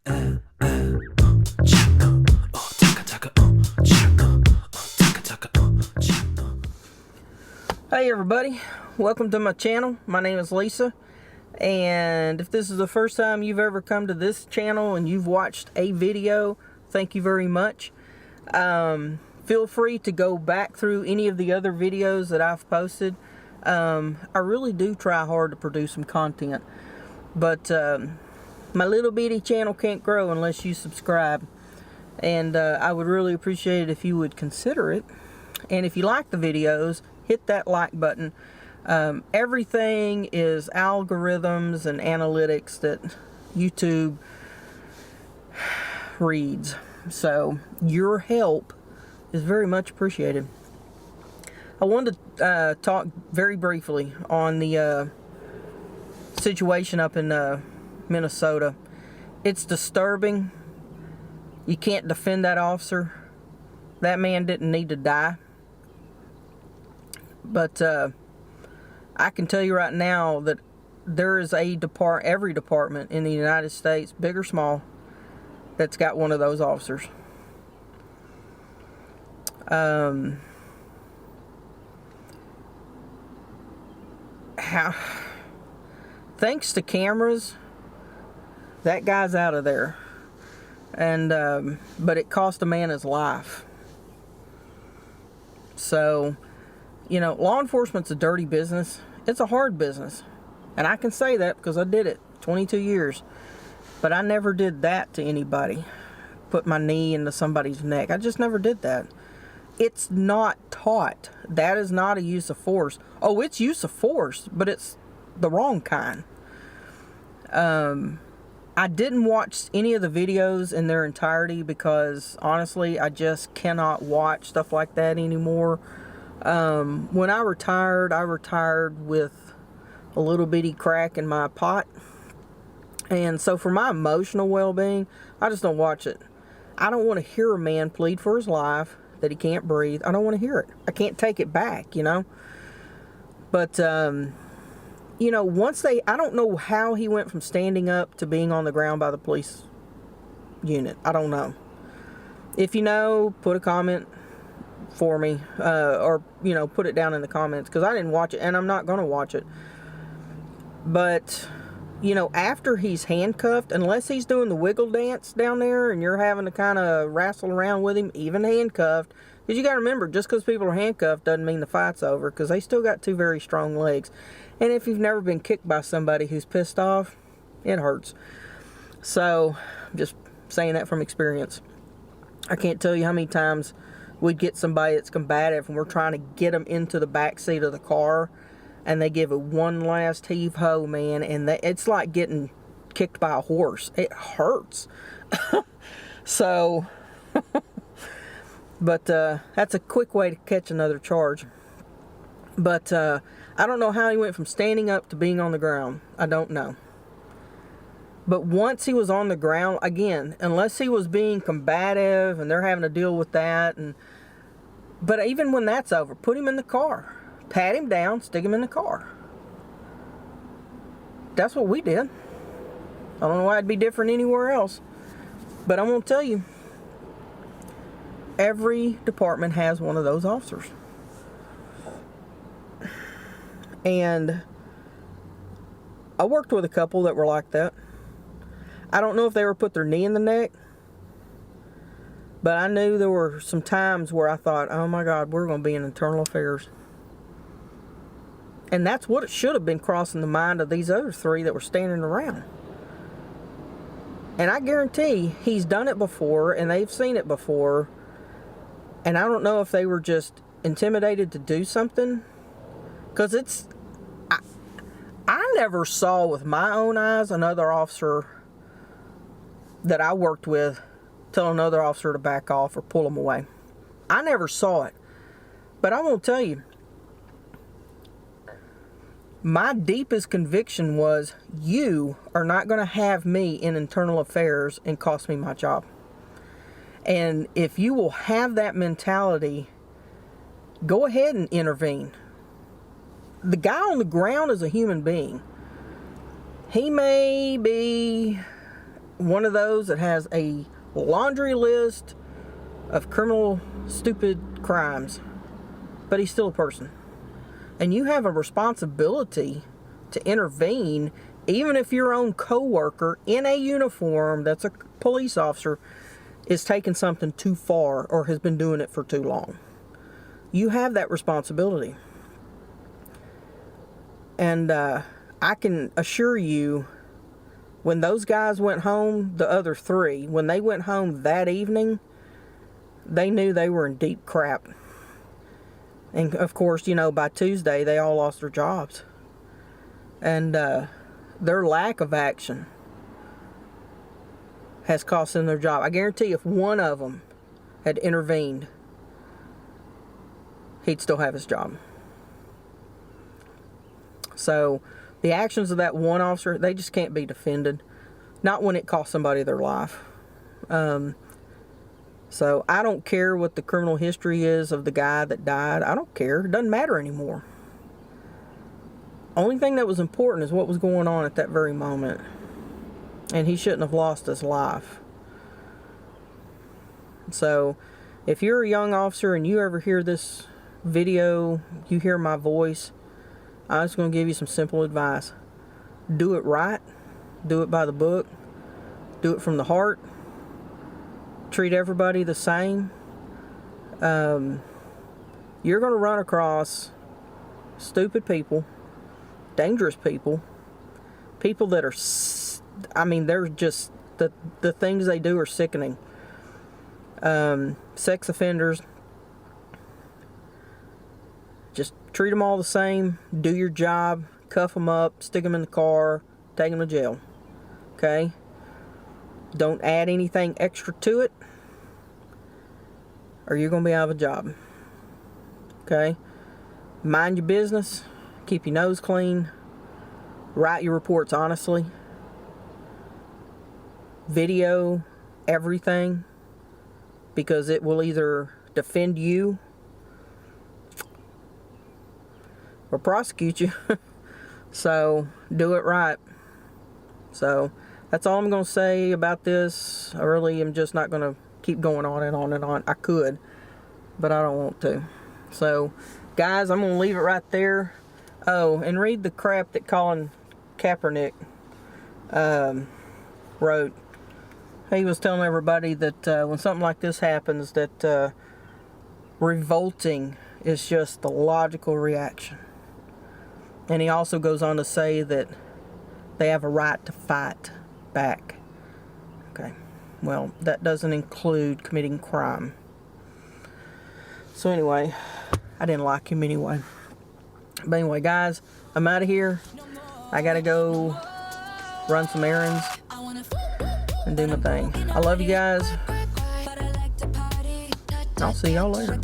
Hey everybody, welcome to my channel. My name is Lisa, and if this is the first time you've ever come to this channel and you've watched a video, thank you very much. Feel free to go back through any of the other videos that I've posted. I really do try hard to produce some content, but my little bitty channel can't grow unless you subscribe, and I would really appreciate it if you would consider it. And if you like the videos, hit that like button. Everything is algorithms and analytics that YouTube reads, so your help is very much appreciated. I wanted to talk very briefly on the situation up in Minnesota. It's disturbing. You can't defend that officer. That man didn't need to die. But I can tell you right now that there is every department in the United States, big or small, that's got one of those officers. Thanks to cameras, that guy's out of there, and but it cost a man his life. So, you know, law enforcement's a dirty business. It's a hard business, and I can say that because I did it 22 years, but I never did that to anybody. Put my knee into somebody's neck. I just never did that. It's not taught. That is not a use of force. Oh, it's use of force, but it's the wrong kind. I didn't watch any of the videos in their entirety because, honestly, I just cannot watch stuff like that anymore. When I retired with a little bitty crack in my pot. And so for my emotional well-being, I just don't watch it. I don't want to hear a man plead for his life, that he can't breathe. I don't want to hear it. I can't take it back, you know. But, you know, I don't know how he went from standing up to being on the ground by the police unit. I don't know. If you know, put a comment for me, or, you know, put it down in the comments, because I didn't watch it, and I'm not going to watch it. But, you know, after he's handcuffed, unless he's doing the wiggle dance down there and you're having to kind of wrestle around with him, even handcuffed, because you got to remember, just because people are handcuffed doesn't mean the fight's over, because they still got two very strong legs. And if you've never been kicked by somebody who's pissed off, it hurts. So, I'm just saying that from experience. I can't tell you how many times we'd get somebody that's combative and we're trying to get them into the back seat of the car, and they give it one last heave-ho, man, and it's like getting kicked by a horse. It hurts. So, but that's a quick way to catch another charge. But I don't know how he went from standing up to being on the ground. I don't know. But once he was on the ground, again, unless he was being combative and they're having to deal with that, but even when that's over, put him in the car. Pat him down, stick him in the car. That's what we did. I don't know why it'd be different anywhere else. But I'm going to tell you, every department has one of those officers. And I worked with a couple that were like that. I don't know if they ever put their knee in the neck, but I knew there were some times where I thought, oh my God, we're going to be in internal affairs. And that's what it should have been crossing the mind of these other three that were standing around. And I guarantee he's done it before and they've seen it before. And I don't know if they were just intimidated to do something. Because I never saw with my own eyes another officer that I worked with tell another officer to back off or pull him away. I never saw it. But I'm going to tell you, my deepest conviction was, you are not going to have me in internal affairs and cost me my job. And if you will have that mentality, go ahead and intervene. The guy on the ground is a human being. He may be one of those that has a laundry list of criminal, stupid crimes, but he's still a person. And you have a responsibility to intervene, even if your own coworker in a uniform that's a police officer is taking something too far or has been doing it for too long. You have that responsibility. And I can assure you, when those guys went home, the other three, when they went home that evening, they knew they were in deep crap. And of course, you know, by Tuesday, they all lost their jobs. And their lack of action has cost them their job. I guarantee if one of them had intervened, he'd still have his job. So the actions of that one officer, they just can't be defended. Not when it cost somebody their life. So I don't care what the criminal history is of the guy that died. I don't care. It doesn't matter anymore. Only thing that was important is what was going on at that very moment. And he shouldn't have lost his life. So if you're a young officer and you ever hear this video, you hear my voice, I'm just going to give you some simple advice. Do it right. Do it by the book. Do it from the heart. Treat everybody the same. You're going to run across stupid people, dangerous people, people that are, I mean, they're just, the things they do are sickening. Sex offenders. Just treat them all the same. Do your job. Cuff them up. Stick them in the car. Take them to jail. Okay? Don't add anything extra to it, or you're going to be out of a job. Okay? Mind your business. Keep your nose clean. Write your reports honestly. Video everything, because it will either defend you or prosecute you. So do it right. So that's all I'm going to say about this. I really am just not going to keep going on and on and on. I could, but I don't want to. So guys, I'm going to leave it right there. Oh, and read the crap that Colin Kaepernick wrote. He was telling everybody that when something like this happens, that revolting is just the logical reaction. And he also goes on to say that they have a right to fight back. Okay, well, that doesn't include committing crime. So anyway, I didn't like him anyway. But anyway, guys, I'm out of here. I gotta go run some errands and do my thing. I love you guys. I'll see y'all later.